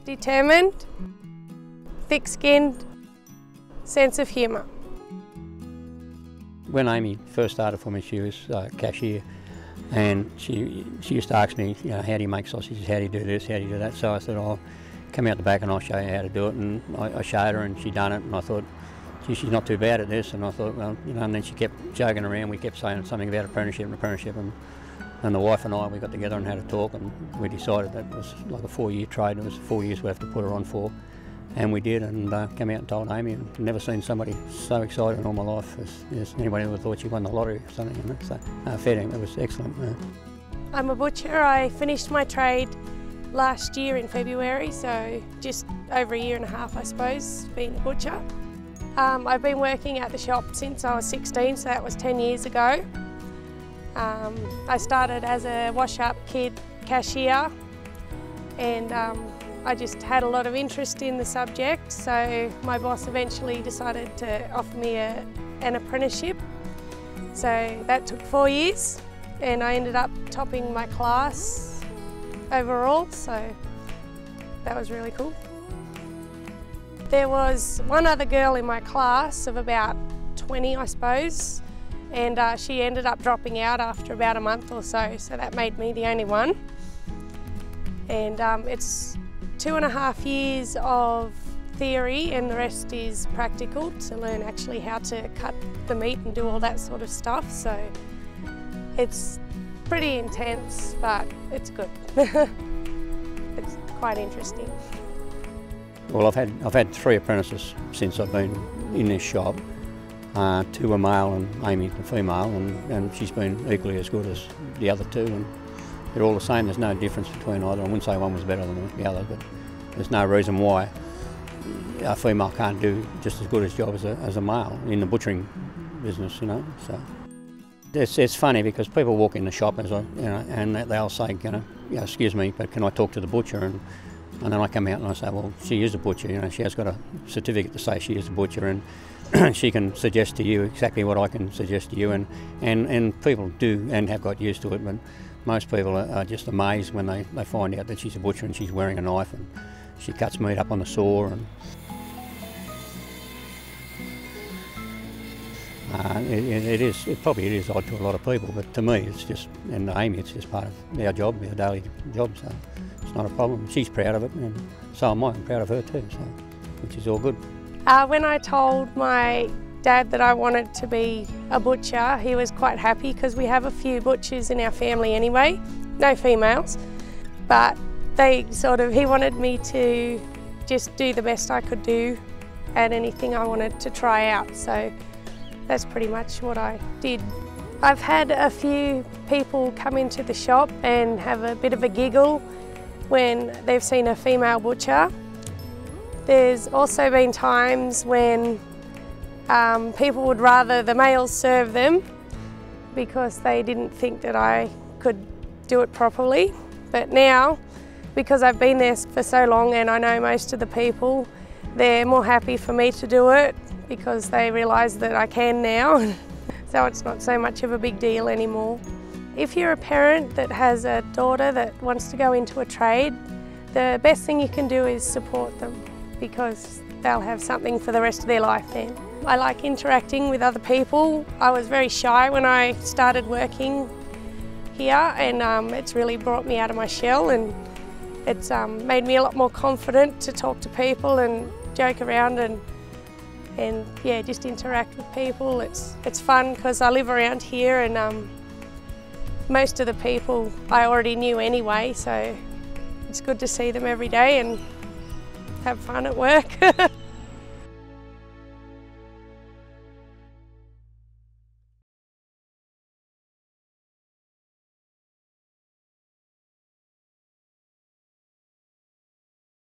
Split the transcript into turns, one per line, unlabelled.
determined, thick-skinned, sense of humour.
When Amy first started for me, she was cashier, and she used to ask me, you know, how do you make sausages, how do you do this, how do you do that? So I said, oh, come out the back and I'll show you how to do it. And I showed her and she done it, and I thought, gee, she's not too bad at this. And I thought, well, you know, and then she kept joking around. We kept saying something about apprenticeship, and the wife and I, we got together and had a talk, and we decided that it was like a 4-year trade. It was 4 years we have to put her on for. And we did, and came out and told Amy, and I've never seen somebody so excited in all my life as anybody ever thought she won the lottery or something. You know? So fair dinkum, it was excellent.
I'm a butcher. I finished my trade last year in February, so just over a year and a half, I suppose, being a butcher. I've been working at the shop since I was 16, so that was 10 years ago. I started as a wash-up kid cashier, and I just had a lot of interest in the subject, so my boss eventually decided to offer me an apprenticeship. So that took 4 years, and I ended up topping my class overall, so that was really cool. There was one other girl in my class of about 20, I suppose, and she ended up dropping out after about a month or so that made me the only one. And it's 2.5 years of theory, and the rest is practical to learn actually how to cut the meat and do all that sort of stuff. So it's pretty intense, but it's good. It's quite interesting.
Well, I've had 3 apprentices since I've been in this shop. 2 are male and Amy's a female, and she's been equally as good as the other 2. And they're all the same. There's no difference between either. I wouldn't say one was better than the other, but there's no reason why a female can't do just as good a job as a male in the butchering business, you know. So it's funny because people walk in the shop and they'll say, you know, excuse me, but can I talk to the butcher? And then I come out and I say, well, she is a butcher. You know, she has got a certificate to say she is a butcher, and she can suggest to you exactly what I can suggest to you. And people do and have got used to it, but most people are just amazed when they find out that she's a butcher and she's wearing a knife and she cuts meat up on the saw. And it probably is odd to a lot of people, but to me it's just, and Amy, it's just part of our job, our daily job, so it's not a problem. She's proud of it, and so am I. I'm proud of her too, so which is all good.
When I told my dad that I wanted to be a butcher, he was quite happy because we have a few butchers in our family anyway, no females, but he wanted me to just do the best I could do at anything I wanted to try out, so that's pretty much what I did. I've had a few people come into the shop and have a bit of a giggle when they've seen a female butcher. There's also been times when people would rather the males serve them because they didn't think that I could do it properly. But now, because I've been there for so long and I know most of the people, they're more happy for me to do it because they realise that I can now. So it's not so much of a big deal anymore. If you're a parent that has a daughter that wants to go into a trade, the best thing you can do is support them because they'll have something for the rest of their life then. I like interacting with other people. I was very shy when I started working here, and it's really brought me out of my shell, and it's made me a lot more confident to talk to people and joke around and yeah, just interact with people. It's fun because I live around here, and most of the people I already knew anyway, so it's good to see them every day and have fun at work.